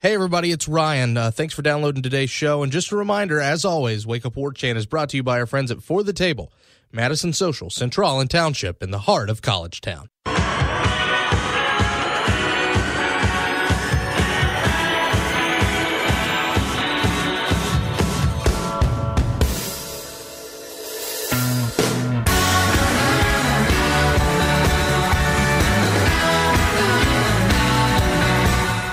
Hey everybody, it's Ryan. Thanks for downloading today's show. And just a reminder, as always, Wake Up War Chant is brought to you by our friends at For the Table, Madison Social, Central and Township, in the heart of College Town.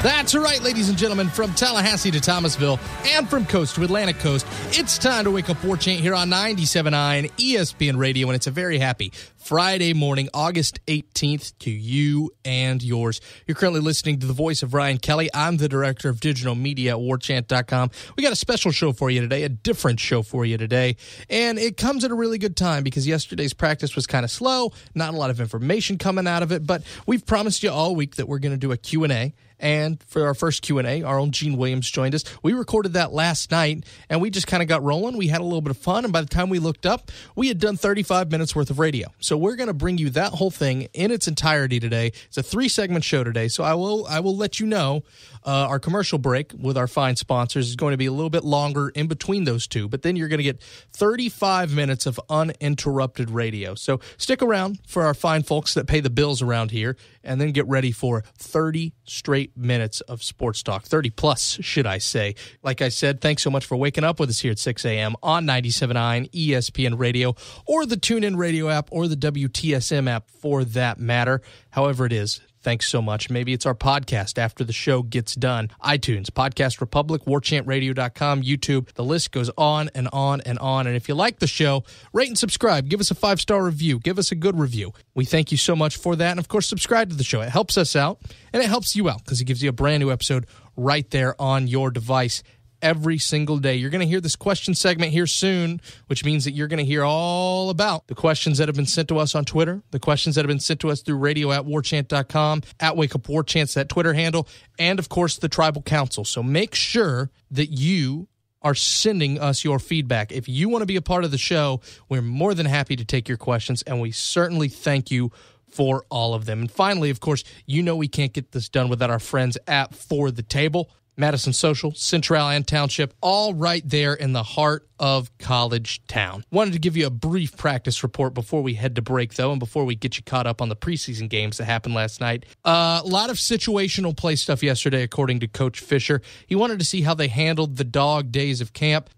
That's right, ladies and gentlemen, from Tallahassee to Thomasville and from coast to Atlantic coast, it's time to Wake Up War Chant here on 97.9 ESPN Radio, and it's a very happy Friday morning, August 18th, to you and yours. You're currently listening to the voice of Ryan Kelly. I'm the director of digital media at warchant.com. We got a special show for you today, a different show for you today, and it comes at a really good time because yesterday's practice was kind of slow, not a lot of information coming out of it, but we've promised you all week that we're going to do a Q&A. And for our first Q&A, our own Gene Williams joined us. We recorded that last night, and we just kind of got rolling. We had a little bit of fun, and by the time we looked up, we had done 35 minutes worth of radio. So we're going to bring you that whole thing in its entirety today. It's a 3-segment show today, so I will let you know our commercial break with our fine sponsors is going to be a little bit longer in between those two, but then you're going to get 35 minutes of uninterrupted radio. So stick around for our fine folks that pay the bills around here, and then get ready for 30 straight minutes of sports talk, 30 plus, should I say. Like I said, thanks so much for waking up with us here at 6 a.m. on 97.9 ESPN Radio, or the TuneIn Radio app, or the WTSM app for that matter. However it is, thanks so much. Maybe it's our podcast after the show gets done. iTunes, Podcast Republic, warchantradio.com, YouTube. The list goes on and on and on. And if you like the show, rate and subscribe. Give us a 5-star review. Give us a good review. We thank you so much for that. And, of course, subscribe to the show. It helps us out, and it helps you out because it gives you a brand new episode right there on your device every single day. You're going to hear this question segment here soon, which means that you're going to hear all about the questions that have been sent to us on Twitter, the questions that have been sent to us through radio at warchant.com, at Wake Up War Chants, that Twitter handle, and, of course, the Tribal Council. So make sure that you are sending us your feedback. If you want to be a part of the show, we're more than happy to take your questions, and we certainly thank you for all of them. And finally, of course, you know we can't get this done without our friends at For the Table, Madison Social, Central and Township, all right there in the heart of College Town. Wanted to give you a brief practice report before we head to break, though, and before we get you caught up on the preseason games that happened last night. A lot of situational play stuff yesterday, according to Coach Fisher. He wanted to see how they handled the dog days of camp.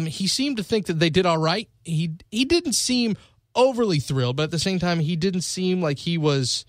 He seemed to think that they did all right. He didn't seem overly thrilled, but at the same time, he didn't seem like he was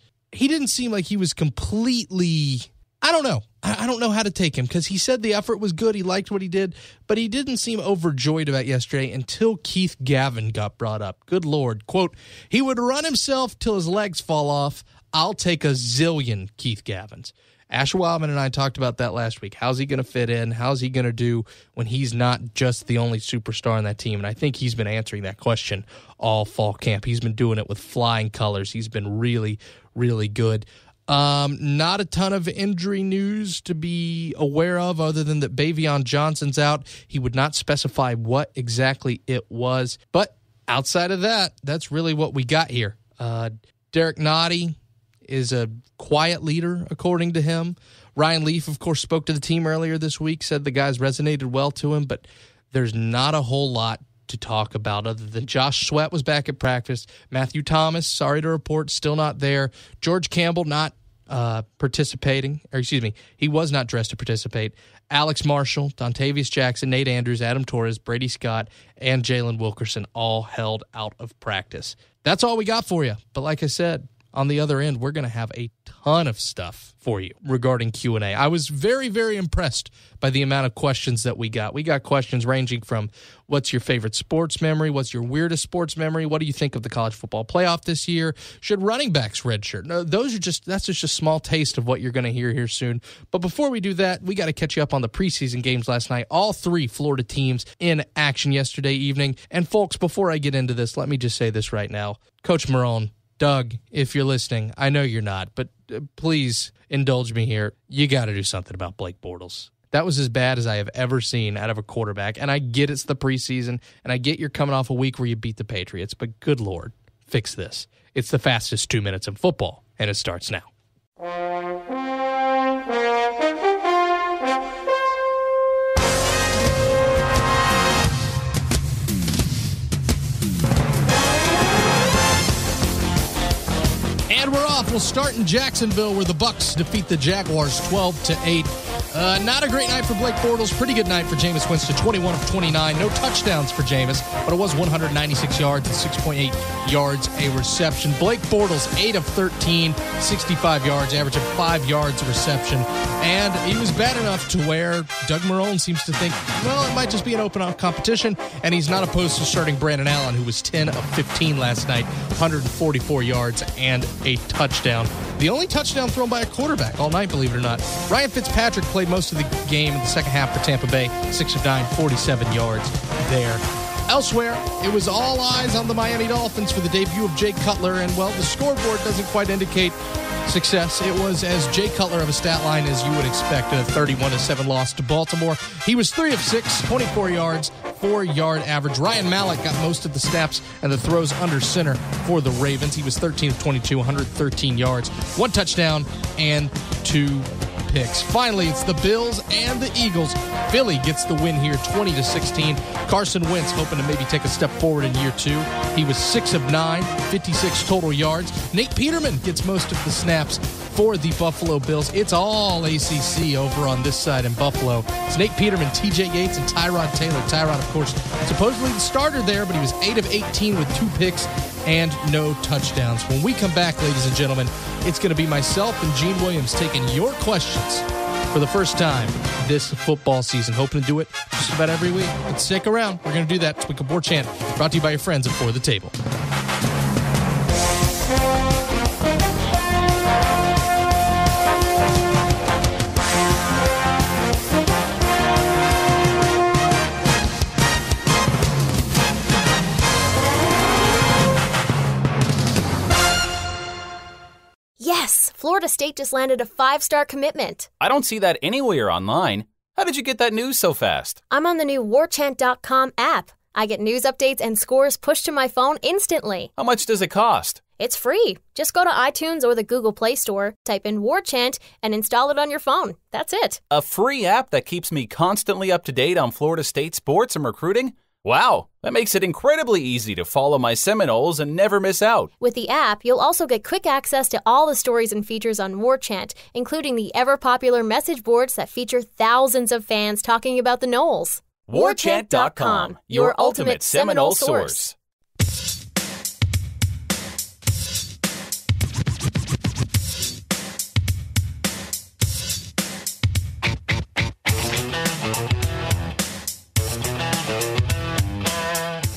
completely... I don't know. I don't know how to take him because he said the effort was good. He liked what he did, but he didn't seem overjoyed about yesterday until Keith Gavin got brought up. Good Lord. Quote, he would run himself till his legs fall off. I'll take a zillion Keith Gavins. Asher Wildman and I talked about that last week. How's he going to fit in? How's he going to do when he's not just the only superstar on that team? And I think he's been answering that question all fall camp. He's been doing it with flying colors. He's been really, really good. Not a ton of injury news to be aware of other than that Bavion Johnson's out. He would not specify what exactly it was. But outside of that, that's really what we got here. Derek Nottie is a quiet leader, according to him. Ryan Leaf, of course, spoke to the team earlier this week, said the guys resonated well to him, but there's not a whole lot to talk about other than Josh Sweat was back at practice. Matthew Thomas, sorry to report, still not there. George Campbell not participating, or excuse me, he was not dressed to participate. Alex Marshall, Dontavius Jackson, Nate Andrews, Adam Torres, Brady Scott, and Jalen Wilkerson all held out of practice. That's all we got for you. But like I said, on the other end, we're going to have a ton of stuff for you regarding Q&A. I was very, very impressed by the amount of questions that we got. We got questions ranging from what's your favorite sports memory? What's your weirdest sports memory? What do you think of the college football playoff this year? Should running backs redshirt? No, that's just a small taste of what you're going to hear here soon. But before we do that, we got to catch you up on the preseason games last night. All 3 Florida teams in action yesterday evening. And folks, before I get into this, let me just say this right now. Coach Marone, Doug, if you're listening, I know you're not, but please indulge me here. You got to do something about Blake Bortles. That was as bad as I have ever seen out of a quarterback, and I get it's the preseason, and I get you're coming off a week where you beat the Patriots, but good Lord, fix this. It's the fastest 2 minutes in football, and it starts now. will start in Jacksonville, where the Bucs defeat the Jaguars 12-8. Not a great night for Blake Bortles. Pretty good night for Jameis Winston, 21 of 29. No touchdowns for Jameis, but it was 196 yards and 6.8 yards a reception. Blake Bortles, 8 of 13, 65 yards, averaging 5 yards a reception. And he was bad enough to where Doug Marrone seems to think, well, it might just be an open competition, and he's not opposed to starting Brandon Allen, who was 10 of 15 last night, 144 yards and a touchdown. The only touchdown thrown by a quarterback all night, believe it or not. Ryan Fitzpatrick played most of the game in the second half for Tampa Bay, 6 of 9, 47 yards there. Elsewhere, it was all eyes on the Miami Dolphins for the debut of Jay Cutler, and, well, the scoreboard doesn't quite indicate success. It was as Jay Cutler of a stat line as you would expect, a 31-7 loss to Baltimore. He was 3 of 6, 24 yards, 4-yard average. Ryan Mallett got most of the snaps and the throws under center for the Ravens. He was 13 of 22, 113 yards, 1 touchdown, and 2 picks. Finally, it's the Bills and the Eagles. Philly gets the win here, 20-16. Carson Wentz hoping to maybe take a step forward in year 2. He was 6 of 9, 56 total yards. Nate Peterman gets most of the snaps for the Buffalo Bills. It's all ACC over on this side in Buffalo. It's Nate Peterman, TJ Yates, and Tyrod Taylor. Tyrod, of course, supposedly the starter there, but he was 8 of 18 with 2 picks and no touchdowns. When we come back, ladies and gentlemen, it's going to be myself and Gene Williams taking your questions for the first time this football season. Hoping to do it just about every week. But stick around. We're going to do that. It's Week of War Chant, brought to you by your friends at For the Table. Yes, Florida State just landed a 5-star commitment. I don't see that anywhere online. How did you get that news so fast? I'm on the new warchant.com app. I get news updates and scores pushed to my phone instantly. How much does it cost? It's free. Just go to iTunes or the Google Play Store, type in Warchant, and install it on your phone. That's it. A free app that keeps me constantly up to date on Florida State sports and recruiting? Wow, that makes it incredibly easy to follow my Seminoles and never miss out. With the app, you'll also get quick access to all the stories and features on Warchant, including the ever-popular message boards that feature thousands of fans talking about the Noles. Warchant.com, your ultimate Seminole source.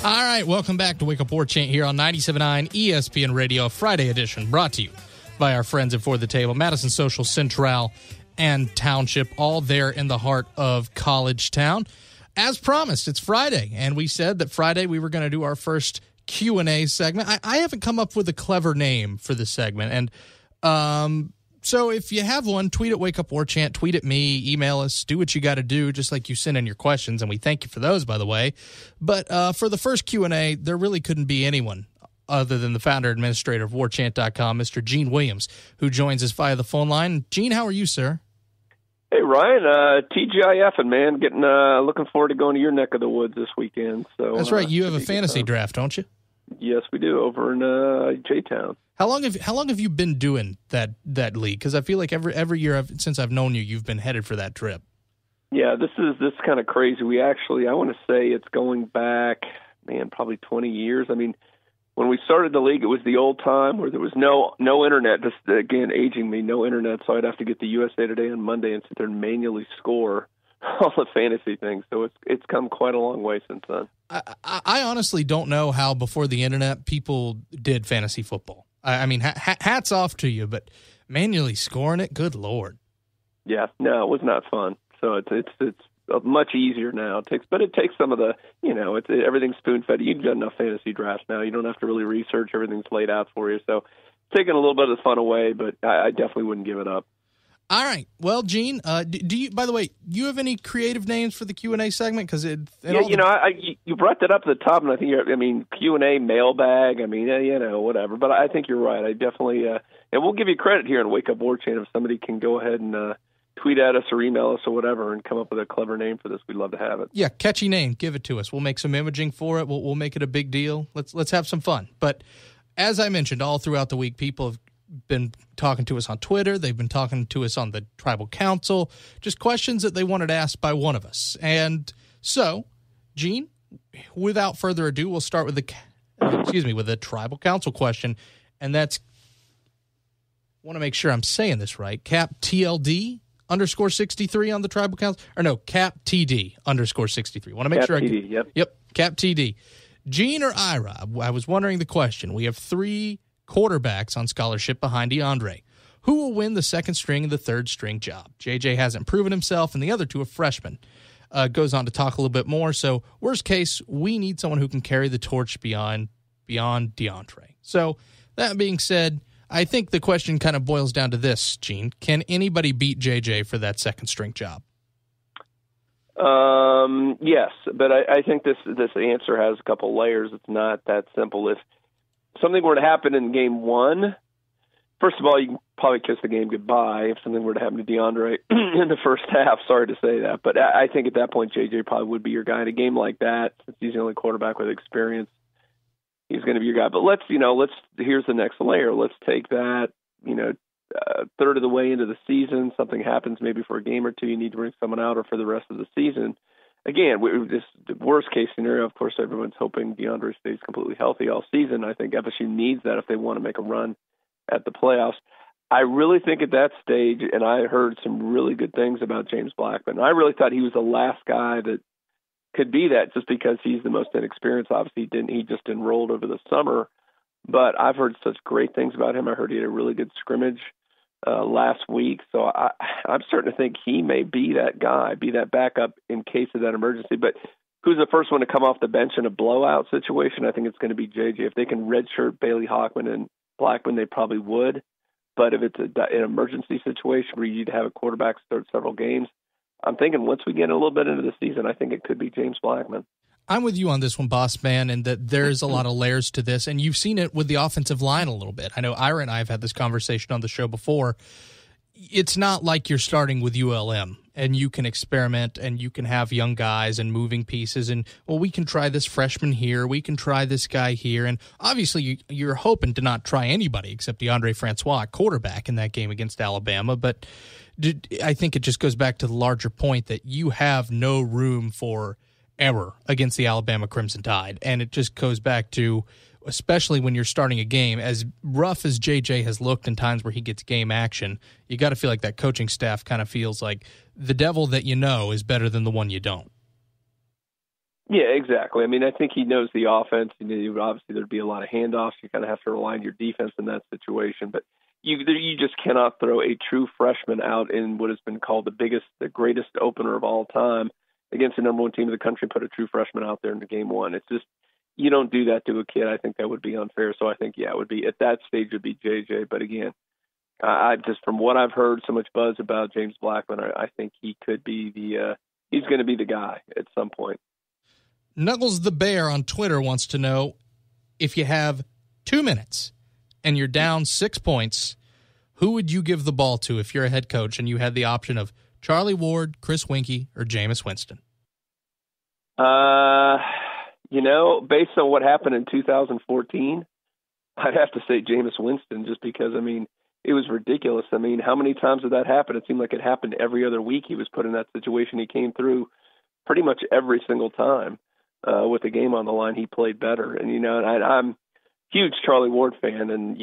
All right, welcome back to Wake Up War Chant here on 97.9 ESPN Radio, Friday edition, brought to you by our friends at For the Table, Madison Social, Central, and Township, all there in the heart of College Town. As promised, it's Friday, and we said that Friday we were going to do our first Q&A segment. I haven't come up with a clever name for this segment, and so if you have one, tweet at Wake Up War Chant, tweet at me, email us, do what you got to do, just like you send in your questions, and we thank you for those, by the way. But for the first Q&A, there really couldn't be anyone other than the founder and administrator of warchant.com, Mr. Gene Williams, who joins us via the phone line. Gene, how are you, sir? Hey, Ryan, TGIFing, man, getting looking forward to going to your neck of the woods this weekend. So that's right. You have a fantasy draft, don't you? Yes, we do, over in J-Town. How long have you been doing that league? Because I feel like every year since I've known you, you've been headed for that trip. Yeah, this is kind of crazy. We actually, I want to say it's going back, man, probably 20 years. I mean, when we started the league, it was the old time where there was no internet. Just again, aging me, no internet. So I'd have to get the USA Today on Monday and sit there and manually score all the fantasy things. So it's come quite a long way since then. I honestly don't know how before the internet people did fantasy football. I mean, hats off to you, but manually scoring it, good Lord. Yeah, no, it was not fun. So it's much easier now. It takes some of the, everything's spoon-fed. You've got enough fantasy drafts now. You don't have to really research. Everything's laid out for you. So it's taking a little bit of the fun away, but I definitely wouldn't give it up. All right. Well, Gene, do you? By the way, you have any creative names for the Q&A segment? Because you brought that up at the top, and I think Q&A mailbag. Whatever. But I think you're right. I definitely, and we'll give you credit here in Wake Up War Chant if somebody can go ahead and tweet at us or email us or whatever, and come up with a clever name for this. We'd love to have it. Yeah, catchy name. Give it to us. We'll make some imaging for it. We'll make it a big deal. Let's have some fun. But as I mentioned, all throughout the week, people have been talking to us on Twitter. They've been talking to us on the Tribal Council. Just questions that they wanted asked by one of us. And so, Gene, without further ado, we'll start with the Tribal Council question. And that's, want to make sure I'm saying this right, Cap TLD _63 on the Tribal Council. Or no, Cap TD _63. Want to make sure TD, Yep, Cap TD. Gene or Ira, I was wondering the question. We have 3 quarterbacks on scholarship behind DeAndre. Who will win the second string and the third string job? JJ hasn't proven himself, and the other 2 are freshmen. Goes on to talk a little bit more. So, worst case, we need someone who can carry the torch beyond DeAndre. So, that being said, I think the question kind of boils down to this, Gene. Can anybody beat JJ for that second string job? Yes, but I think this answer has a couple layers. It's not that simple. If something were to happen in game 1, first of all, you can probably kiss the game goodbye if something were to happen to DeAndre in the first half. Sorry to say that, but I think at that point, JJ probably would be your guy in a game like that. Since he's the only quarterback with experience, he's going to be your guy. But here's the next layer. Let's take that, third of the way into the season, something happens maybe for a game or 2, you need to bring someone out, or for the rest of the season. Again, the worst case scenario, of course, everyone's hoping DeAndre stays completely healthy all season. I think FSU needs that if they want to make a run at the playoffs. I really think at that stage, and I heard some really good things about James Blackman. I really thought he was the last guy that could be that, just because he's the most inexperienced. Obviously, he just enrolled over the summer, but I've heard such great things about him. I heard he had a really good scrimmage last week, so I'm starting to think he may be that guy, be that backup in case of that emergency. But who's the first one to come off the bench in a blowout situation? I think it's going to be JJ. If they can redshirt Bailey Hockman and Blackman, they probably would. But if it's an emergency situation where you need to have a quarterback start several games, I'm thinking once we get a little bit into the season, I think it could be James Blackman. I'm with you on this one, boss man, and that there's a lot of layers to this, and you've seen it with the offensive line a little bit. I know Ira and I have had this conversation on the show before. It's not like you're starting with ULM, and you can experiment, and you can have young guys and moving pieces, and, well, we can try this freshman here, we can try this guy here, and obviously you're hoping to not try anybody except DeAndre Francois, quarterback, in that game against Alabama, but I think it just goes back to the larger point that you have no room for error against the Alabama Crimson Tide. And it just goes back to, especially when you're starting a game, as rough as JJ has looked in times where he gets game action, you got to feel like that coaching staff kind of feels like the devil that you know is better than the one you don't. Yeah, exactly. I mean, I think he knows the offense. Obviously, there'd be a lot of handoffs. You kind of have to rely on your defense in that situation. But you just cannot throw a true freshman out in what has been called the greatest opener of all time against the number 1 team in the country, put a true freshman out there in the game 1. It's just, you don't do that to a kid. I think that would be unfair. So I think, it would be, at that stage, it would be JJ. But again, I just, from what I've heard, so much buzz about James Blackman, I think he could be he's going to be the guy at some point. Nuggles the Bear on Twitter wants to know, if you have 2 minutes and you're down 6 points, who would you give the ball to if you're a head coach and you had the option of Charlie Ward, Chris Winkie, or Jameis Winston? Based on what happened in 2014, I'd have to say Jameis Winston, just because, it was ridiculous. How many times did that happen? It seemed like it happened every other week he was put in that situation. He came through pretty much every single time with the game on the line. He played better. And, I'm a huge Charlie Ward fan, and,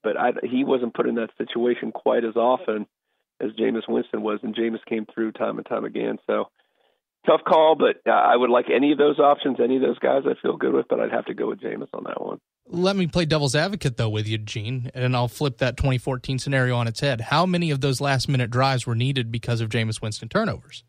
but he wasn't put in that situation quite as often as Jameis Winston was, and Jameis came through time and time again. So tough call, but I would like any of those options, any of those guys I feel good with, but I'd have to go with Jameis on that one. Let me play devil's advocate, though, with you, Gene, and I'll flip that 2014 scenario on its head. How many of those last-minute drives were needed because of Jameis Winston turnovers?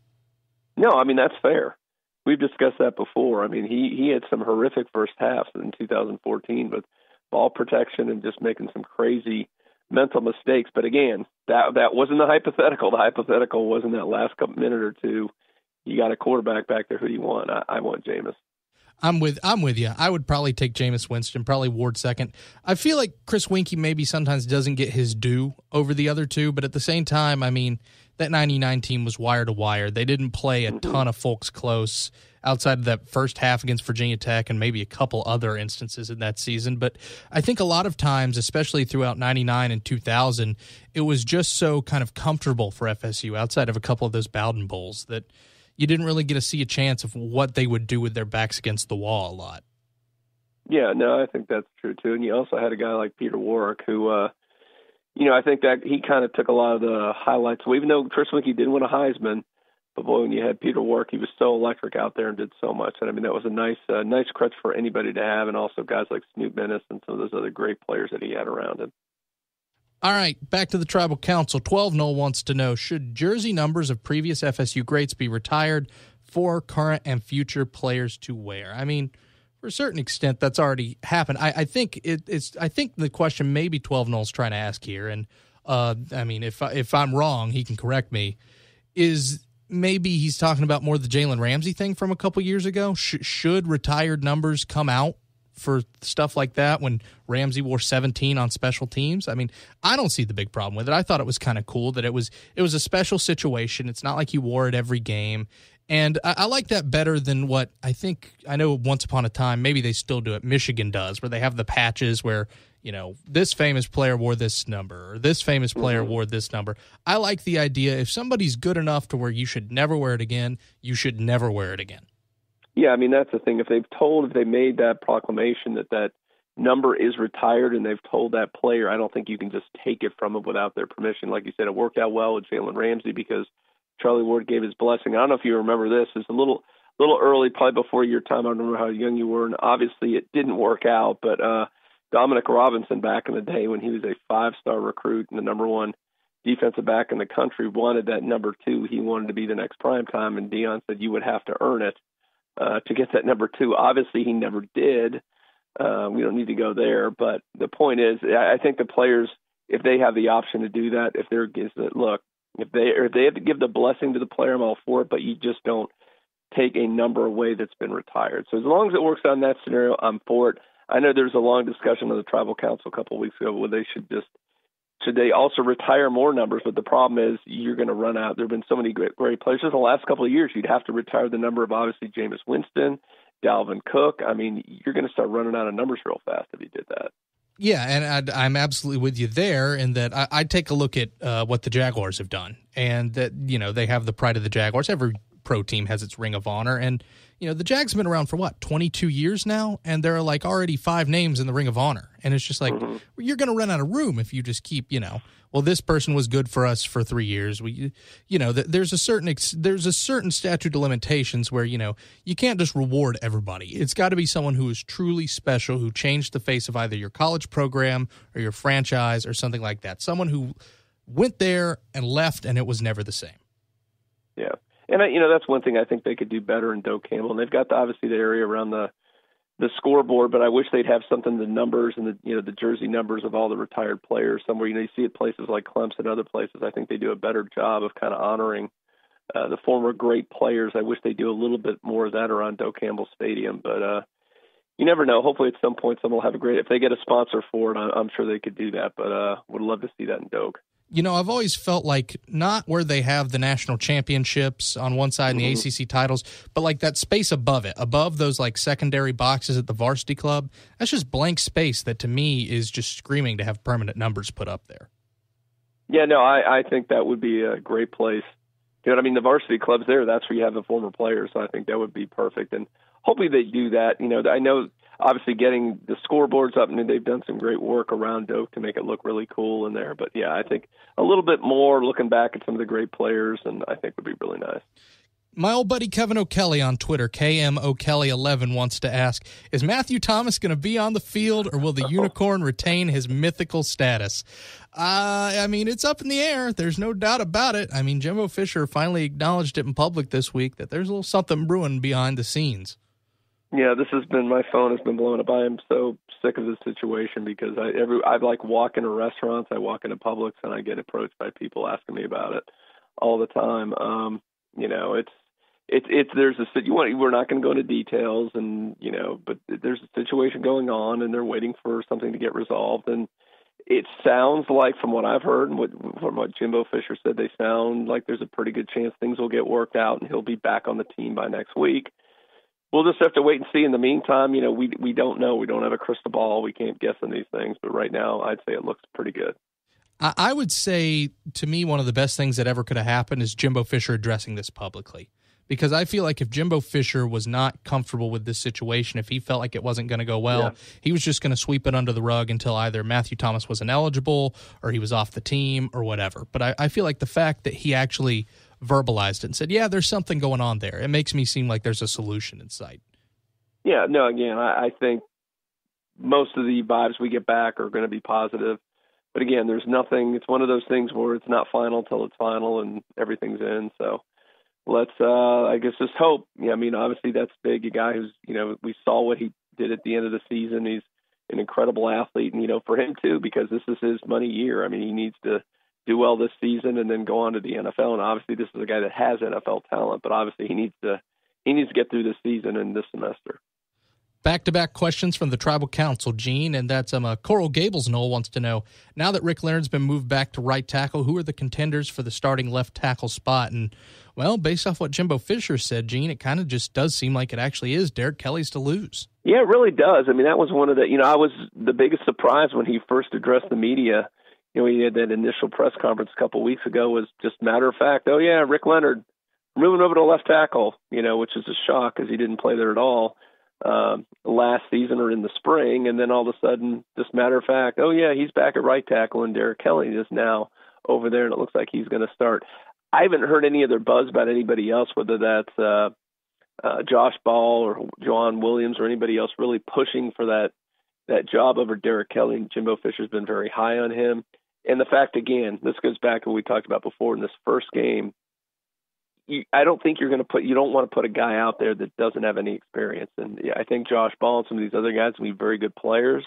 No, that's fair. We've discussed that before. He had some horrific first halves in 2014 with ball protection and just making some crazy mental mistakes. But again, that wasn't the hypothetical. The hypothetical wasn't that last minute or two. You got a quarterback back there. Who do you want? I want Jameis. I'm with you. I would probably take Jameis Winston, probably Ward second. I feel like Chris Winkie maybe sometimes doesn't get his due over the other two, but at the same time, I mean, that 99 team was wire to wire. They didn't play a ton of folks close outside of that first half against Virginia Tech and maybe a couple other instances in that season. But I think a lot of times, especially throughout 99 and 2000, it was just so kind of comfortable for FSU outside of a couple of those Bowden Bowls that you didn't really get to see a chance of what they would do with their backs against the wall a lot. Yeah, no, I think that's true too. And you also had a guy like Peter Warwick who, I think that he kind of took a lot of the highlights. So even though Chris Winkie didn't win a Heisman, but boy, when you had Peter Warwick, he was so electric out there and did so much. And I mean, that was a nice crutch for anybody to have, and also guys like Snoop Menace and some of those other great players that he had around him. All right, back to the Tribal Council. 12-0 wants to know, should jersey numbers of previous FSU greats be retired for current and future players to wear? I mean, for a certain extent, that's already happened. I think I think the question maybe 12-0's trying to ask here, and I mean, if I'm wrong, he can correct me, is maybe he's talking about more the Jalen Ramsey thing from a couple years ago. Should retired numbers come out for stuff like that when Ramsey wore 17 on special teams? I mean, I don't see the big problem with it. I thought it was kind of cool that it was a special situation. It's not like he wore it every game. And I like that better than what I know once upon a time, maybe they still do it, Michigan does, where they have the patches where, this famous player wore this number or this famous player wore this number. I like the idea if somebody's good enough to where you should never wear it again, you should never wear it again. Yeah, I mean, that's the thing. If they made that proclamation that number is retired and they've told that player, I don't think you can just take it from them without their permission. Like you said, it worked out well with Jalen Ramsey because Charlie Ward gave his blessing. I don't know if you remember this. It's a little early, probably before your time. I don't remember how young you were, and obviously it didn't work out. But Dominic Robinson, back in the day when he was a 5-star recruit and the number one defensive back in the country, wanted that number 2. He wanted to be the next primetime, and Deion said you would have to earn it to get that number 2. Obviously, he never did. We don't need to go there. But the point is, I think the players, if they have the option to do that, if they have to give the blessing to the player, I'm all for it, but you just don't take a number away that's been retired. So as long as it works out in that scenario, I'm for it. I know there's a long discussion of the Tribal Council a couple of weeks ago where should they also retire more numbers? But the problem is you're going to run out. There have been so many great players. Just in the last couple of years, you'd have to retire the number of obviously Jameis Winston, Dalvin Cook. I mean, you're going to start running out of numbers real fast if you did that. Yeah, and I'm absolutely with you there in that I take a look at what the Jaguars have done, and that, they have the pride of the Jaguars. Every pro team has its Ring of Honor, and, the Jags have been around for, 22 years now, and there are, already 5 names in the Ring of Honor, and it's just you're going to run out of room if you just keep, well, this person was good for us for 3 years. There's a certain statute of limitations where, you can't just reward everybody. It's got to be someone who is truly special, who changed the face of either your college program or your franchise or something like that. Someone who went there and left and it was never the same. Yeah. And, that's one thing I think they could do better in Doak Campbell. And they've got obviously the area around the scoreboard, but I wish they'd have something, the numbers and the jersey numbers of all the retired players somewhere. You see it places like Clemson and other places. I think they do a better job of kind of honoring the former great players. I wish they do a little bit more of that around Doak Campbell Stadium, but you never know. Hopefully at some point someone will have if they get a sponsor for it, I'm sure they could do that, but would love to see that in Doak. I've always felt like not where they have the national championships on one side and the ACC titles, but like that space above it, above those secondary boxes at the varsity club. That's just blank space that to me is just screaming to have permanent numbers put up there. Yeah, no, I think that would be a great place. The varsity club's there. That's where you have the former players. So I think that would be perfect. And hopefully they do that. I know obviously getting the scoreboards up, and they've done some great work around Doak to make it look really cool in there. But, yeah, I think a little bit more looking back at some of the great players, and I think would be really nice. My old buddy Kevin O'Kelly on Twitter, KMOKelly11, wants to ask, is Matthew Thomas going to be on the field, or will the Unicorn retain his mythical status? It's up in the air. There's no doubt about it. Jimbo Fisher finally acknowledged it in public this week that there's a little something brewing behind the scenes. Yeah, my phone has been blowing up. I am so sick of this situation because I walk into restaurants, I walk into Publix, and I get approached by people asking me about it all the time. we're not going to go into details, and but there's a situation going on, and they're waiting for something to get resolved. And it sounds like, from what I've heard and from what Jimbo Fisher said, they sound like there's a pretty good chance things will get worked out, and he'll be back on the team by next week. We'll just have to wait and see. In the meantime, we don't know. We don't have a crystal ball. We can't guess on these things. But right now, I'd say it looks pretty good. I would say, to me, one of the best things that ever could have happened is Jimbo Fisher addressing this publicly. Because I feel like if Jimbo Fisher was not comfortable with this situation, if he felt like it wasn't going to go well, he was just going to sweep it under the rug until either Matthew Thomas was ineligible or he was off the team or whatever. But I feel like the fact that he actually verbalized it and said, yeah, there's something going on there, it makes me seem like there's a solution in sight. Yeah, no, again, I think most of the vibes we get back are going to be positive. But again, there's nothing. It's one of those things where it's not final till it's final and everything's in. So let's, I guess, just hope. Yeah, I mean, obviously that's big. A guy who's, we saw what he did at the end of the season. He's an incredible athlete, and for him too, because this is his money year. I mean, he needs to do well this season and then go on to the NFL. And obviously, this is a guy that has NFL talent, but obviously he needs to get through this season and this semester. Back-to-back questions from the Tribal Council, Gene, and that's Coral Gables Knoll wants to know, now that Rick Leonard's been moved back to right tackle, who are the contenders for the starting left tackle spot? And, well, based off what Jimbo Fisher said, Gene, it kind of just does seem like it actually is Derek Kelly's to lose. Yeah, it really does. I mean, that was one of the, I was the biggest surprise when he first addressed the media. He had that initial press conference a couple of weeks ago, was just matter of fact, oh, yeah, Rick Leonard moving over to left tackle, which is a shock because he didn't play there at all last season or in the spring. And then all of a sudden, just matter of fact, oh, yeah, he's back at right tackle, and Derek Kelly is now over there, and it looks like he's going to start. I haven't heard any other buzz about anybody else, whether that's Josh Ball or Juwan Williams or anybody else really pushing for that job over Derek Kelly. And Jimbo Fisher's been very high on him. And the fact, again, this goes back to what we talked about before in this first game, I don't think you don't want to put a guy out there that doesn't have any experience. And I think Josh Ball and some of these other guys will be very good players,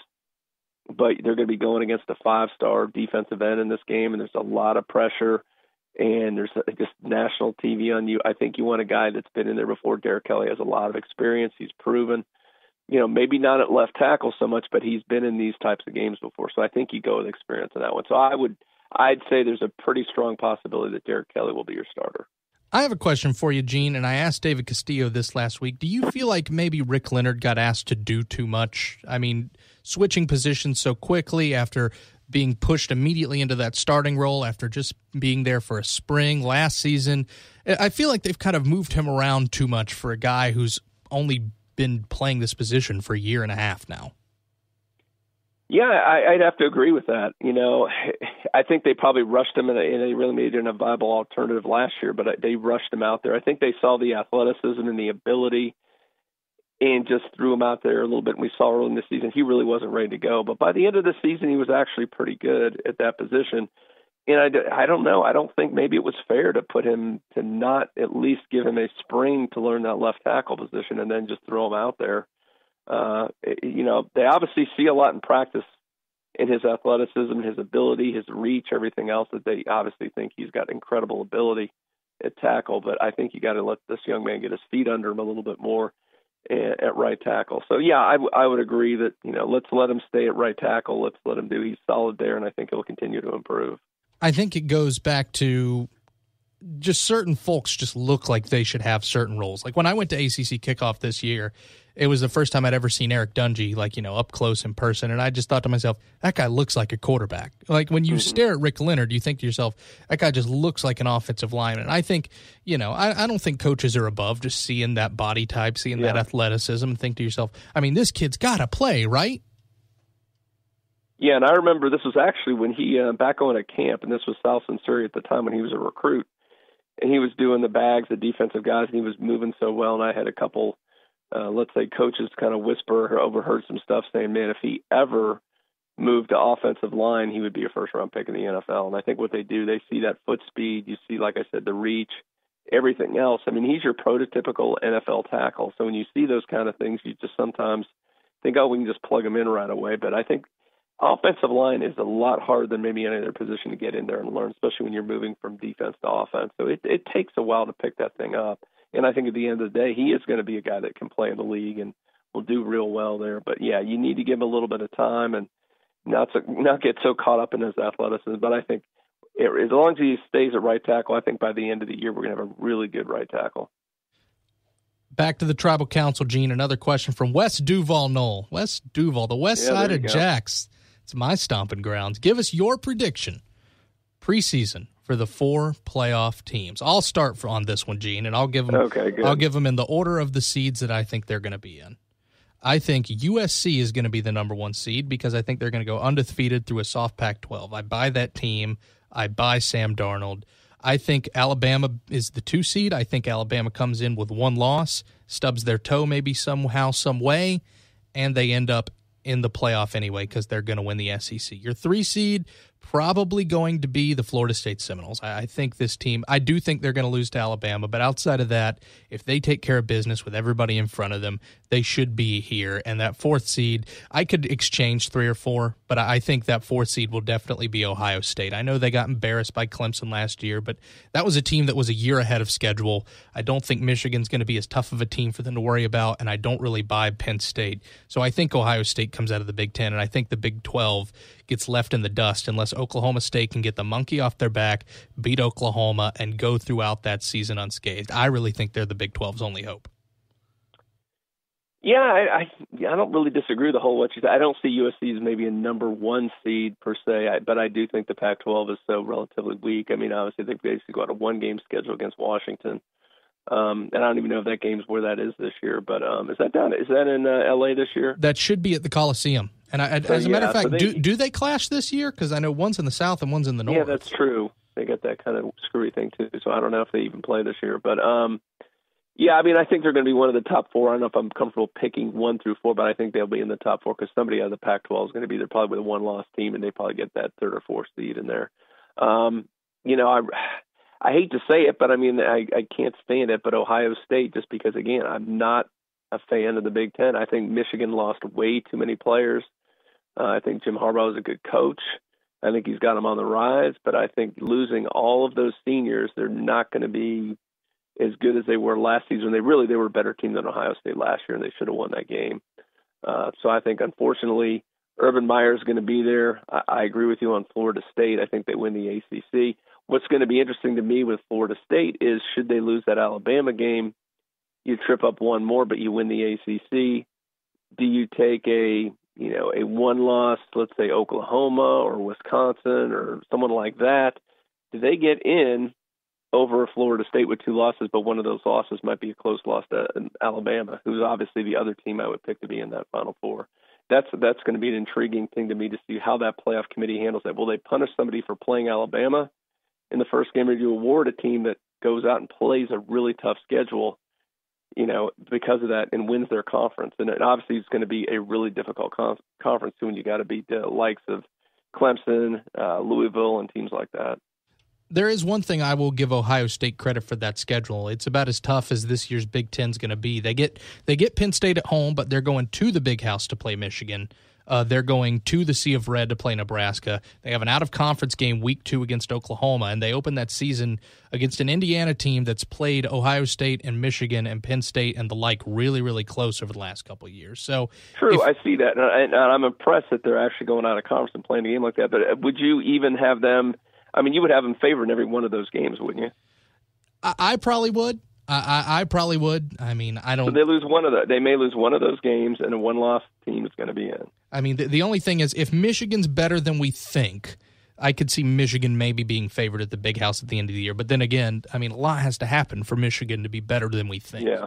but they're going to be going against a 5-star defensive end in this game, and there's a lot of pressure, and there's just national TV on you. I think you want a guy that's been in there before. Derek Kelly has a lot of experience. He's proven, maybe not at left tackle so much, but he's been in these types of games before. So I think you go with experience in that one. So I'd say there's a pretty strong possibility that Derek Kelly will be your starter. I have a question for you, Gene, and I asked David Castillo this last week. Do you feel like maybe Rick Leonard got asked to do too much? I mean, switching positions so quickly after being pushed immediately into that starting role after just being there for a spring last season. I feel like they've kind of moved him around too much for a guy who's only been playing this position for a year and a half now. Yeah, I'd have to agree with that. I think they probably rushed him, and they really made it a viable alternative last year, but they rushed him out there. I think they saw the athleticism and the ability and just threw him out there a little bit. And we saw early in the season he really wasn't ready to go. But by the end of the season, he was actually pretty good at that position. And I don't know. I don't think maybe it was fair to put him, to not at least give him a spring to learn that left tackle position and then just throw him out there. They obviously see a lot in practice in his athleticism, his ability, his reach, everything else, that they obviously think he's got incredible ability at tackle. But I think you got to let this young man get his feet under him a little bit more at right tackle. So, yeah, I would agree that, let's let him stay at right tackle. Let's let him do. He's solid there, and I think he'll continue to improve. I think it goes back to just certain folks just look like they should have certain roles. Like when I went to ACC kickoff this year, it was the first time I'd ever seen Eric Dungy, up close in person. And I just thought to myself, that guy looks like a quarterback. Like when you stare at Rick Leonard, you think to yourself, that guy just looks like an offensive lineman. And I think, I don't think coaches are above just seeing that body type, seeing that athleticism, and think to yourself, I mean, this kid's got to play, right? Yeah, and I remember this was actually when he, back on at camp, and this was South Surrey at the time when he was a recruit, and he was doing the bags, the defensive guys, and he was moving so well, and I had a couple, let's say, coaches kind of whisper or overheard some stuff saying, man, if he ever moved to offensive line, he would be a first-round pick in the NFL. And I think what they do, they see that foot speed, you see, like I said, the reach, everything else. I mean, he's your prototypical NFL tackle. So when you see those kind of things, you just sometimes think, oh, we can just plug him in right away. But I think offensive line is a lot harder than maybe any other position to get in there and learn, especially when you're moving from defense to offense. So it takes a while to pick that thing up. And I think at the end of the day, he is going to be a guy that can play in the league and will do real well there. But, yeah, you need to give him a little bit of time and not get so caught up in his athleticism. But I think as long as he stays at right tackle, I think by the end of the year we're going to have a really good right tackle. Back to the Tribal Council, Gene. Another question from West Duval Knoll. West Duval, the west side of Jax. It's my stomping grounds. Give us your prediction, preseason, for the 4 playoff teams. I'll start on this one, Gene, and I'll give them. Okay, good. I'll give them in the order of the seeds that I think they're going to be in. I think USC is going to be the number 1 seed because I think they're going to go undefeated through a soft Pac-12. I buy that team. I buy Sam Darnold. I think Alabama is the 2 seed. I think Alabama comes in with 1 loss, stubs their toe maybe somehow, some way, and they end up in the playoff anyway because they're going to win the SEC. Your 3 seed, probably going to be the Florida State Seminoles. I think this team, I do think they're going to lose to Alabama, but outside of that, if they take care of business with everybody in front of them, they should be here. And that 4th seed, I could exchange 3 or 4, but I think that 4th seed will definitely be Ohio State. I know they got embarrassed by Clemson last year, but that was a team that was a year ahead of schedule. I don't think Michigan's going to be as tough of a team for them to worry about, and I don't really buy Penn State. So I think Ohio State comes out of the Big Ten, and I think the Big 12 gets left in the dust unless Oklahoma State can get the monkey off their back, beat Oklahoma, and go throughout that season unscathed. I really think they're the Big 12's only hope. Yeah, I don't really disagree with the whole what you said. I don't see USC as maybe a number 1 seed per se, but I do think the Pac-12 is so relatively weak. I mean, obviously they've basically got a 1-game schedule against Washington. And I don't even know if that game's where that is this year, but is that in LA this year? That should be at the Coliseum. And as a matter of fact, do they clash this year? Because I know one's in the south and one's in the north. Yeah, that's true. They got that kind of screwy thing too, so I don't know if they even play this year. But yeah, I mean, I think they're going to be one of the top 4. I don't know if I'm comfortable picking 1 through 4, but I think they'll be in the top 4 because somebody out of the Pac-12 is going to be there, probably with a 1-loss team, and they probably get that 3rd or 4th seed in there. I hate to say it, but I mean, I can't stand it, but Ohio State, just because, again, I'm not a fan of the Big Ten. I think Michigan lost way too many players. I think Jim Harbaugh is a good coach. I think he's got them on the rise, but I think losing all of those seniors, they're not going to be as good as they were last season. They were a better team than Ohio State last year, and they should have won that game. So I think, unfortunately, Urban Meyer is going to be there. I agree with you on Florida State. I think they win the ACC. What's going to be interesting to me with Florida State is, should they lose that Alabama game, you trip up 1 more, but you win the ACC. Do you take a 1-loss, let's say Oklahoma or Wisconsin or someone like that? Do they get in over Florida State with 2 losses, but one of those losses might be a close loss to Alabama, who's obviously the other team I would pick to be in that Final 4? That's going to be an intriguing thing to me to see how that playoff committee handles that. Will they punish somebody for playing Alabama in the first game, or do you award a team that goes out and plays a really tough schedule, because of that, and wins their conference? And obviously it's going to be a really difficult conference too, and you got to beat the likes of Clemson, Louisville, and teams like that. There is one thing I will give Ohio State credit for that schedule. It's about as tough as this year's Big Ten's going to be. They get Penn State at home, but they're going to the Big House to play Michigan. They're going to the Sea of Red to play Nebraska. They have an out-of-conference game week 2 against Oklahoma, and they open that season against an Indiana team that's played Ohio State and Michigan and Penn State and the like really, really close over the last couple of years. So true, I see that, and I'm impressed that they're actually going out of conference and playing a game like that. But would you even have them? I mean, you would have them favored in every one of those games, wouldn't you? I probably would. I probably would. I mean, I don't. So they may lose one of those games, and a 1-loss team is going to be in. I mean, the only thing is, if Michigan's better than we think, I could see Michigan maybe being favored at the Big House at the end of the year. But then again, I mean, a lot has to happen for Michigan to be better than we think. Yeah,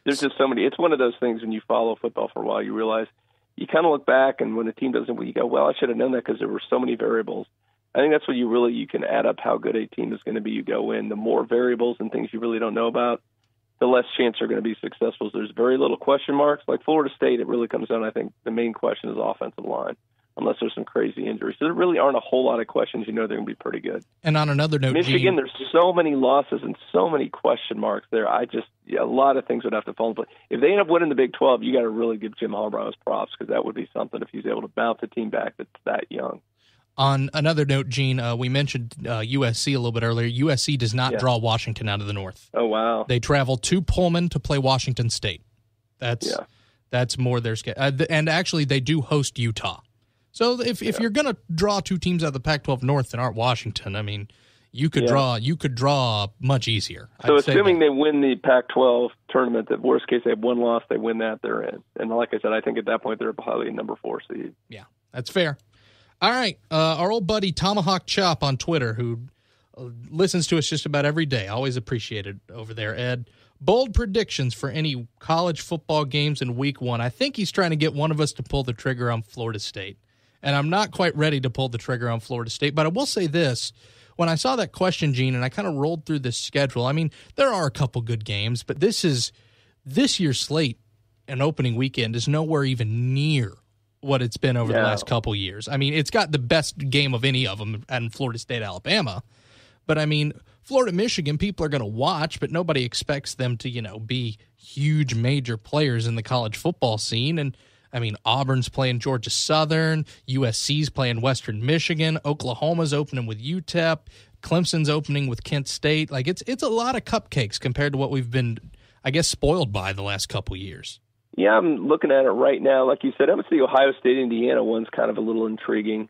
there's just so many. It's one of those things when you follow football for a while, you realize you kind of look back, and when a team doesn't win, you go, "Well, I should have known that," because there were so many variables. I think that's what you can add up how good a team is going to be. You go in, the more variables and things you really don't know about, the less chance they're going to be successful. So there's very little question marks. Like Florida State, it really comes down, I think, the main question is offensive line, unless there's some crazy injuries. So there really aren't a whole lot of questions. They're going to be pretty good. And on another note, Michigan, there's so many losses and so many question marks there. A lot of things would have to fall in place. If they end up winning the Big 12, you got to really give Jim Harbaugh his props, because that would be something if he's able to bounce a team back that's that young. On another note, Gene, we mentioned USC a little bit earlier. USC does not draw Washington out of the North. Oh, wow. They travel to Pullman to play Washington State. That's more their schedule. And actually, they do host Utah. So if you're going to draw two teams out of the Pac-12 North that aren't Washington, I mean, you could draw much easier. So assuming they win the Pac-12 tournament, the worst case they have one loss, they win that, they're in. And like I said, I think at that point they're probably number 4 seed. Yeah, that's fair. All right, our old buddy Tomahawk Chop on Twitter, who listens to us just about every day. Always appreciated over there, Ed. Bold predictions for any college football games in Week 1. I think he's trying to get one of us to pull the trigger on Florida State. And I'm not quite ready to pull the trigger on Florida State. But I will say this. When I saw that question, Gene, and I kind of rolled through this schedule, I mean, there are a couple good games, but this year's slate and opening weekend is nowhere even near what it's been over the last couple years. I mean, it's got the best game of any of them in Florida State, Alabama. But, I mean, Florida, Michigan, people are going to watch, but nobody expects them to, be huge major players in the college football scene. And, I mean, Auburn's playing Georgia Southern, USC's playing Western Michigan, Oklahoma's opening with UTEP, Clemson's opening with Kent State. Like, it's a lot of cupcakes compared to what we've been, I guess, spoiled by the last couple years. Yeah, I'm looking at it right now. Like you said, I would say Ohio State, Indiana one's kind of a little intriguing.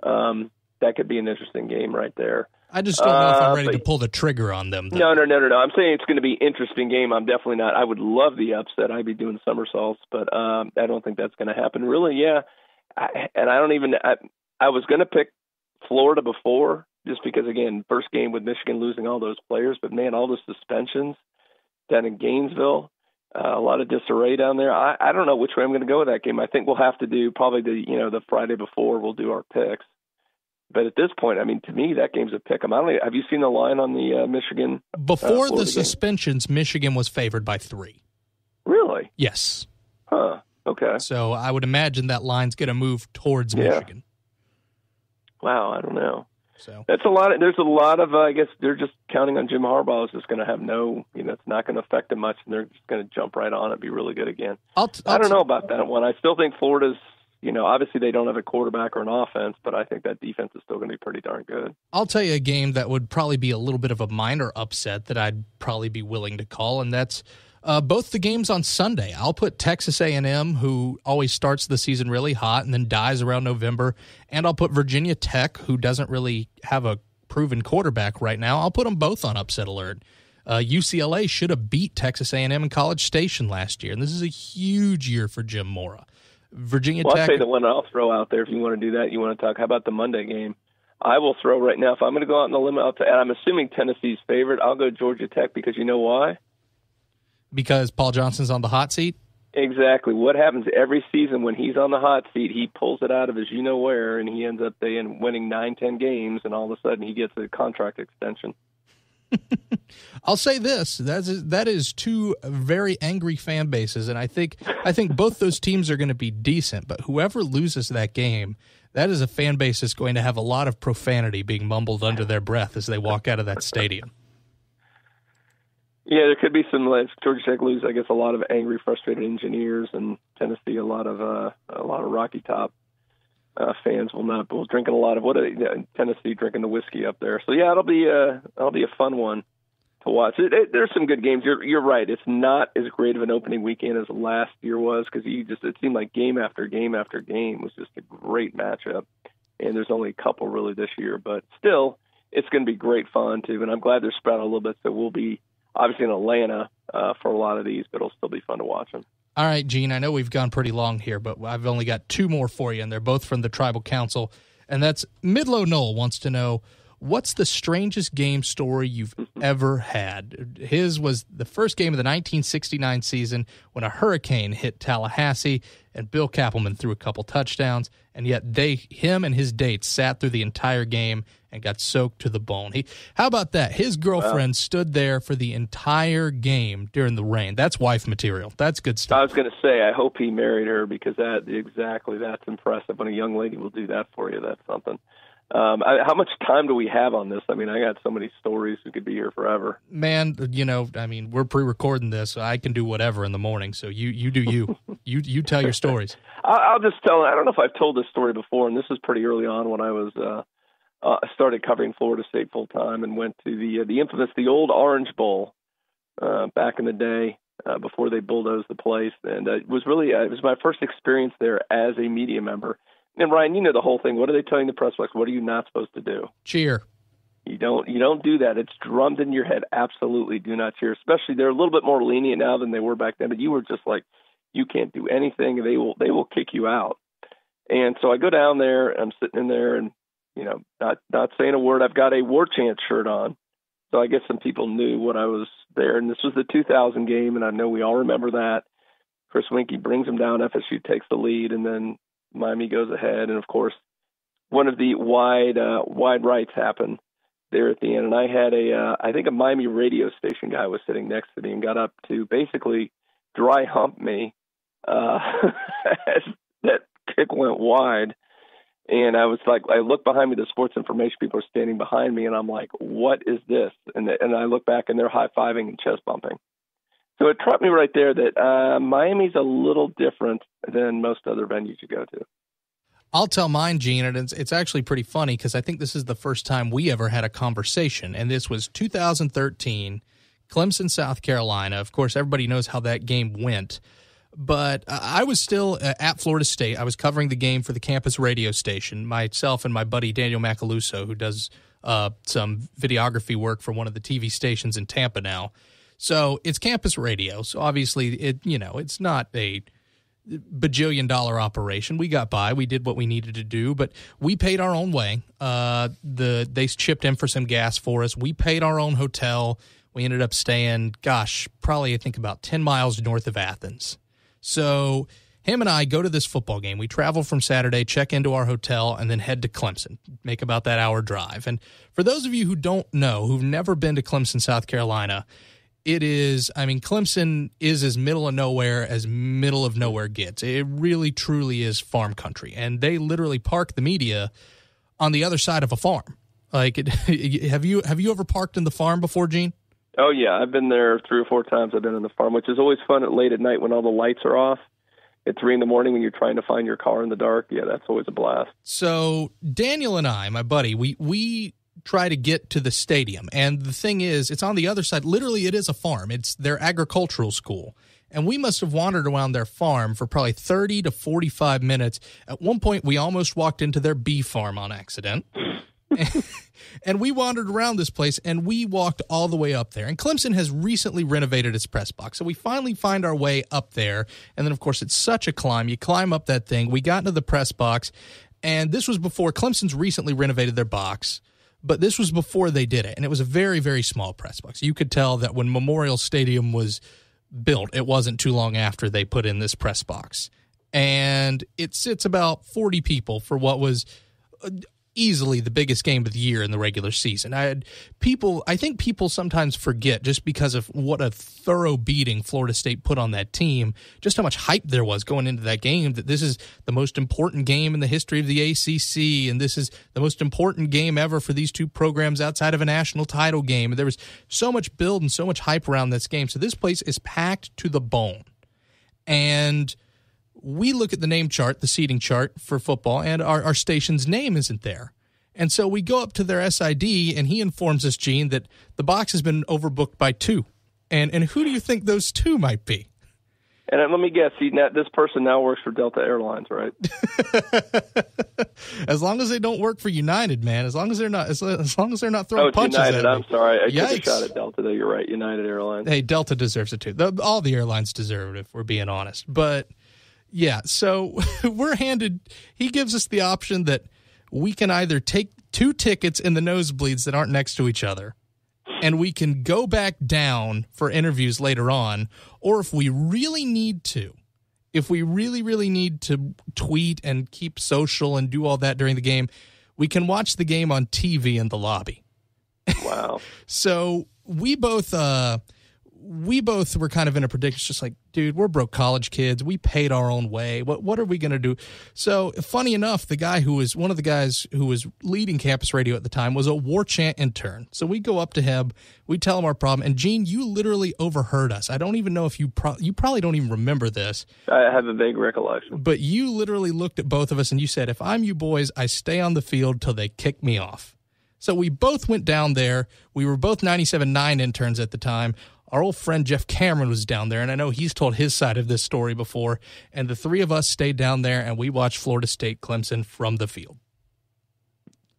That could be an interesting game right there. I just don't know if I'm ready to pull the trigger on them, though. No. I'm saying it's going to be an interesting game. I'm definitely not. I would love the upset. I'd be doing somersaults, but I don't think that's going to happen. Really, yeah. I was going to pick Florida before, just because, again, first game with Michigan losing all those players. But, man, all the suspensions down in Gainesville, a lot of disarray down there. I don't know which way I'm going to go with that game. I think we'll have to do probably the Friday before we'll do our picks. But at this point, I mean, to me, that game's a pick 'em. Have you seen the line on the Michigan? Before the suspensions, Michigan was favored by 3. Really? Yes. Huh. Okay. So I would imagine that line's going to move towards Michigan. Wow, I don't know. So there's a lot of I guess they're just counting on Jim Harbaugh is just going to have it's not going to affect them much, and they're just going to jump right on it, be really good again. I don't know about that one. I still think Florida's. Obviously they don't have a quarterback or an offense, but I think that defense is still going to be pretty darn good. I'll tell you a game that would probably be a little bit of a minor upset that I'd probably be willing to call, and that's both the games on Sunday. I'll put Texas A&M, who always starts the season really hot and then dies around November, and I'll put Virginia Tech, who doesn't really have a proven quarterback right now. I'll put them both on upset alert. UCLA should have beat Texas A&M in College Station last year, and this is a huge year for Jim Mora. Virginia Tech. I'll say the one I'll throw out there if you want to do that. You want to talk. How about the Monday game? I will throw right now. If I'm going to go out on the limb, and I'm assuming Tennessee's favorite, I'll go Georgia Tech because you know why? Because Paul Johnson's on the hot seat? Exactly. What happens every season when he's on the hot seat, he pulls it out of his you-know-where, and he ends up winning 9-10 games, and all of a sudden he gets a contract extension. I'll say this: that is two very angry fan bases, and I think both those teams are going to be decent. But whoever loses that game, that is a fan base that's going to have a lot of profanity being mumbled under their breath as they walk out of that stadium. Yeah, there could be some. Georgia Tech lose, I guess, a lot of angry, frustrated engineers, and Tennessee a lot of Rocky Top fans will drinking a lot of Tennessee drinking the whiskey up there. So yeah, it'll be a fun one to watch. There's some good games. You're right. It's not as great of an opening weekend as last year was because it seemed like game after game after game was just a great matchup. And there's only a couple really this year, but still, it's going to be great fun too. And I'm glad they're spread out a little bit. So we'll be obviously in Atlanta for a lot of these, but it'll still be fun to watch them. All right, Gene, I know we've gone pretty long here, but I've only got 2 more for you, and they're both from the Tribal Council. And that's Midlow Knoll wants to know, what's the strangest game story you've ever had? His was the first game of the 1969 season when a hurricane hit Tallahassee, and Bill Kappelman threw a couple touchdowns, and yet him and his dates sat through the entire game and got soaked to the bone. How about that? His girlfriend stood there for the entire game during the rain. That's wife material. That's good stuff. I was going to say, I hope he married her because that's impressive. When a young lady will do that for you, that's something. How much time do we have on this? I mean, I got so many stories. We could be here forever. Man, we're pre-recording this, so I can do whatever in the morning. So you do you. You tell your stories. I'll just tell. I don't know if I've told this story before, and this was pretty early on when I was started covering Florida State full time and went to the infamous the Orange Bowl back in the day before they bulldozed the place, and it was my first experience there as a media member. And Ryan, you know the whole thing. What are they telling the press box? What are you not supposed to do? Cheer. You don't do that. It's drummed in your head. Absolutely do not cheer. Especially they're a little bit more lenient now than they were back then. But you were just like, you can't do anything. They will kick you out. And so I go down there. I'm sitting in there, and not saying a word. I've got a War Chant shirt on, so I guess some people knew when I was there. And this was the 2000 game, and I know we all remember that. Chris Winkie brings them down. FSU takes the lead, and then Miami goes ahead. And of course, one of the wide rights happened there at the end, and I had I think a Miami radio station guy was sitting next to me and got up to basically dry hump me as that kick went wide. And I was like, I looked behind me, the sports information people are standing behind me, and I'm like, what is this? And I look back, and they're high-fiving and chest bumping. So it struck me right there that Miami's a little different than most other venues you go to. I'll tell mine, Gene, and it's actually pretty funny because I think this is the first time we ever had a conversation, and this was 2013, Clemson, South Carolina. Of course, everybody knows how that game went, but I was still at Florida State. I was covering the game for the campus radio station, myself and my buddy Daniel Macaluso, who does some videography work for one of the TV stations in Tampa now. So it's campus radio, so obviously it's not a bajillion-dollar operation. We got by. We did what we needed to do, but we paid our own way. They chipped in for some gas for us. We paid our own hotel. We ended up staying, probably I think about 10 miles north of Athens. So him and I go to this football game. We travel from Saturday, check into our hotel, and then head to Clemson, make about that hour drive. And for those of you who don't know, who've never been to Clemson, South Carolina, Clemson is as middle of nowhere gets. It really, truly is farm country. And they literally park the media on the other side of a farm. Have you ever parked in the farm before, Gene? Oh, yeah. I've been there 3 or 4 times. I've been in the farm, which is always fun late at night when all the lights are off. At 3 a.m. when you're trying to find your car in the dark. Yeah, that's always a blast. So Daniel and I, my buddy, we try to get to the stadium. And the thing is, it's on the other side. Literally, it is a farm. It's their agricultural school. And we must have wandered around their farm for probably 30 to 45 minutes. At one point, we almost walked into their bee farm on accident. And we wandered around this place, and we walked all the way up there. And Clemson has recently renovated its press box. So we finally find our way up there. And then, of course, it's such a climb. You climb up that thing. We got into the press box. And this was before Clemson's recently renovated their box. But this was before they did it, and it was a very, very small press box. You could tell that when Memorial Stadium was built, it wasn't too long after they put in this press box. And it sits about 40 people for what was easily the biggest game of the year in the regular season. I think people sometimes forget, just because of what a thorough beating Florida State put on that team, just how much hype there was going into that game, that this is the most important game in the history of the ACC, and this is the most important game ever for these two programs outside of a national title game. And there was so much build and so much hype around this game. So this place is packed to the bone. And we look at the name chart, the seating chart for football, and our station's name isn't there. And so we go up to their SID, and he informs us, Gene, that the box has been overbooked by 2. And who do you think those 2 might be? And let me guess, this person now works for Delta Airlines, right? As long as they don't work for United, man. As long as they're not throwing punches United, at me. I'm sorry. I Yikes. took a shot at Delta, though. You're right, United Airlines. Hey, Delta deserves it, too. All the airlines deserve it, if we're being honest. But yeah, so he gives us the option that we can either take 2 tickets in the nosebleeds that aren't next to each other, and we can go back down for interviews later on, or if we really need to, really need to tweet and keep social and do all that during the game, we can watch the game on TV in the lobby. Wow. So we both we both were kind of in a predicament, just like, dude, we're broke college kids. We paid our own way. What are we going to do? So, funny enough, one of the guys who was leading campus radio at the time was a War Chant intern. So we go up to him, we tell him our problem, and Gene, you literally overheard us. I don't even know if you probably don't even remember this. I have a vague recollection. But you literally looked at both of us and you said, if I'm you boys, I stay on the field till they kick me off. So we both went down there. We were both 97.9 interns at the time. Our old friend Jeff Cameron was down there, and I know he's told his side of this story before. And the three of us stayed down there, and we watched Florida State Clemson from the field.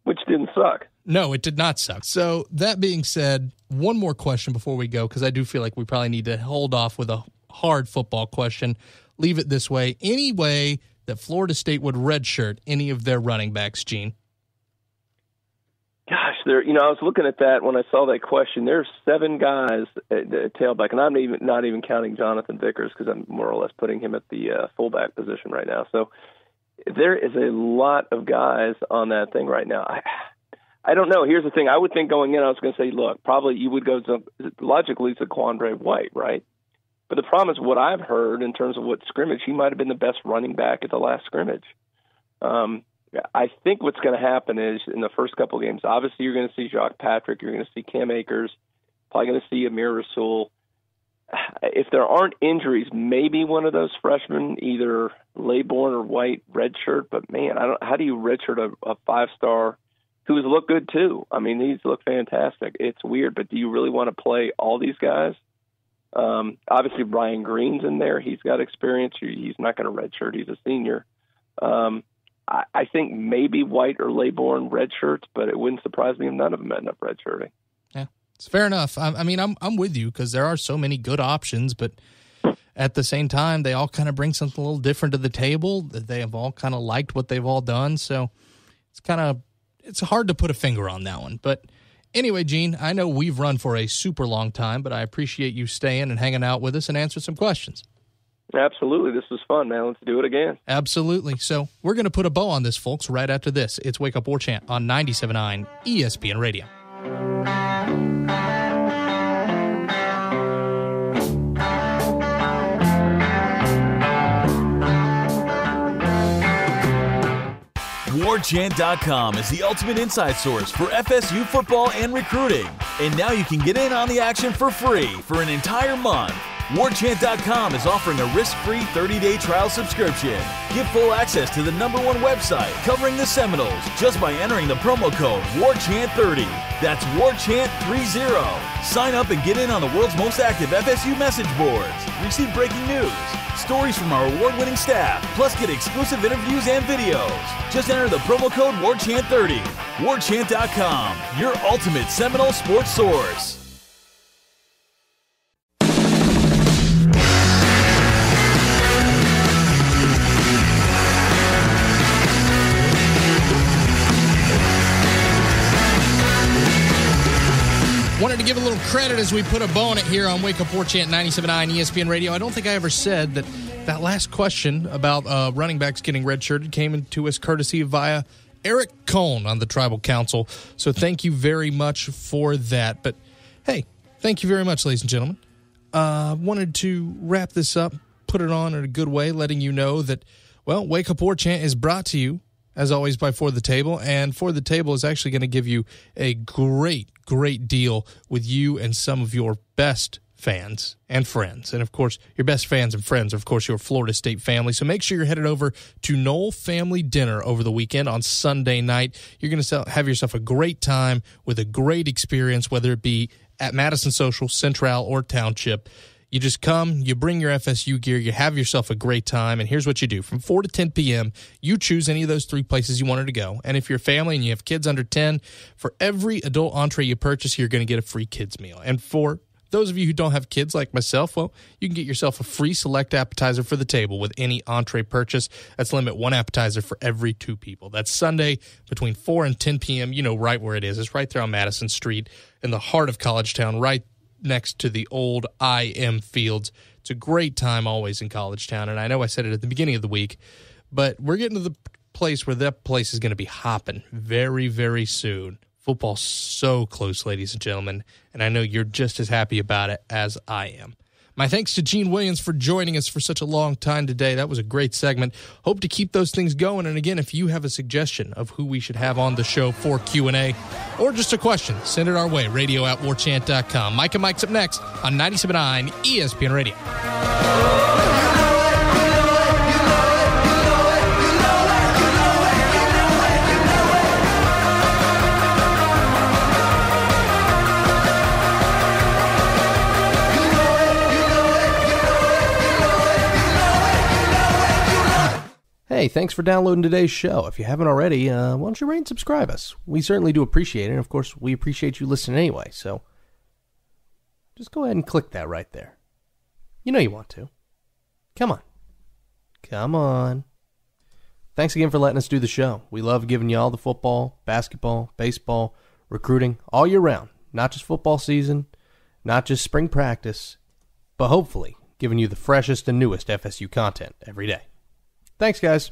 Which didn't suck. No, it did not suck. So that being said, one more question before we go, because I do feel like we probably need to hold off with a hard football question. Leave it this way. Any way that Florida State would redshirt any of their running backs, Gene? Gosh, I was looking at that when I saw that question. There's 7 guys at tailback, and I'm not even counting Jonathan Vickers because I'm more or less putting him at the fullback position right now. So there is a lot of guys on that thing right now. I don't know. Here's the thing. I would think going in, I was going to say, look, probably you would go logically to Quandre White, right? But the problem is what I've heard in terms of what scrimmage, he might have been the best running back at the last scrimmage. I think what's going to happen is in the first couple of games, obviously you're going to see Jacques Patrick, you're going to see Cam Akers, probably going to see Amir Rasul. If there aren't injuries, maybe one of those freshmen, either Laybourne or White, redshirt. But man, how do you redshirt a 5-star who's looked good too? I mean, he's looked fantastic. It's weird, but do you really want to play all these guys? Obviously Brian Green's in there. He's got experience. He's not going to redshirt. He's a senior. I think maybe White or Laybourne redshirts, but it wouldn't surprise me if none of them end up redshirting. Yeah, it's fair enough. I mean, I'm with you because there are so many good options, but at the same time, they all kind of bring something a little different to the table. They have all kind of liked what they've all done, so it's hard to put a finger on that one. But anyway, Gene, I know we've run for a super long time, but I appreciate you staying and hanging out with us and answering some questions. Absolutely. This was fun, man. Let's do it again. Absolutely. So we're going to put a bow on this, folks, right after this. It's Wake Up War Chant on 97.9 ESPN Radio. WarChant.com is the ultimate inside source for FSU football and recruiting. And now you can get in on the action for free for an entire month. WarChant.com is offering a risk-free 30-day trial subscription. Get full access to the #1 website covering the Seminoles just by entering the promo code WarChant30. That's WarChant30. Sign up and get in on the world's most active FSU message boards. Receive breaking news, stories from our award-winning staff, plus get exclusive interviews and videos. Just enter the promo code WarChant30. WarChant.com, your ultimate Seminole sports source. Wanted to give a little credit as we put a bow on it here on Wake Up War Chant 97.9 ESPN Radio. I don't think I ever said that last question about running backs getting redshirted came into us courtesy via Eric Cohn on the Tribal Council. So thank you very much for that. But, hey, thank you very much, ladies and gentlemen. Wanted to wrap this up, put it on in a good way, letting you know that, well, Wake Up War Chant is brought to you, as always, by For the Table. And For the Table is actually going to give you a great deal with you and some of your best fans and friends. And, of course, your best fans and friends are, of course, your Florida State family. So make sure you're headed over to Knoll Family Dinner over the weekend on Sunday night. You're going to have yourself a great time with a great experience, whether it be at Madison Social, Central, or Township. You just come, you bring your FSU gear, you have yourself a great time, and here's what you do. From 4 to 10 p.m., you choose any of those 3 places you wanted to go. And if you're a family and you have kids under 10, for every adult entree you purchase, you're going to get a free kids meal. And for those of you who don't have kids like myself, well, you can get yourself a free select appetizer for the table with any entree purchase. That's limit 1 appetizer for every 2 people. That's Sunday between 4 and 10 p.m. You know right where it is. It's right there on Madison Street in the heart of College Town, right next to the old IM Fields. It's a great time always in College Town, and I know I said it at the beginning of the week, but we're getting to the place where that place is going to be hopping very, very soon. Football's so close, ladies and gentlemen, and I know you're just as happy about it as I am. My thanks to Gene Williams for joining us for such a long time today. That was a great segment. Hope to keep those things going. And again, if you have a suggestion of who we should have on the show for Q&A or just a question, send it our way, radio@warchant.com. Mike and Mike's up next on 97.9 ESPN Radio. Hey, thanks for downloading today's show. If you haven't already, why don't you rate and subscribe us? We certainly do appreciate it, and of course, we appreciate you listening anyway, so just go ahead and click that right there. You know you want to. Come on. Come on. Thanks again for letting us do the show. We love giving you all the football, basketball, baseball, recruiting, all year round. Not just football season, not just spring practice, but hopefully giving you the freshest and newest FSU content every day. Thanks, guys.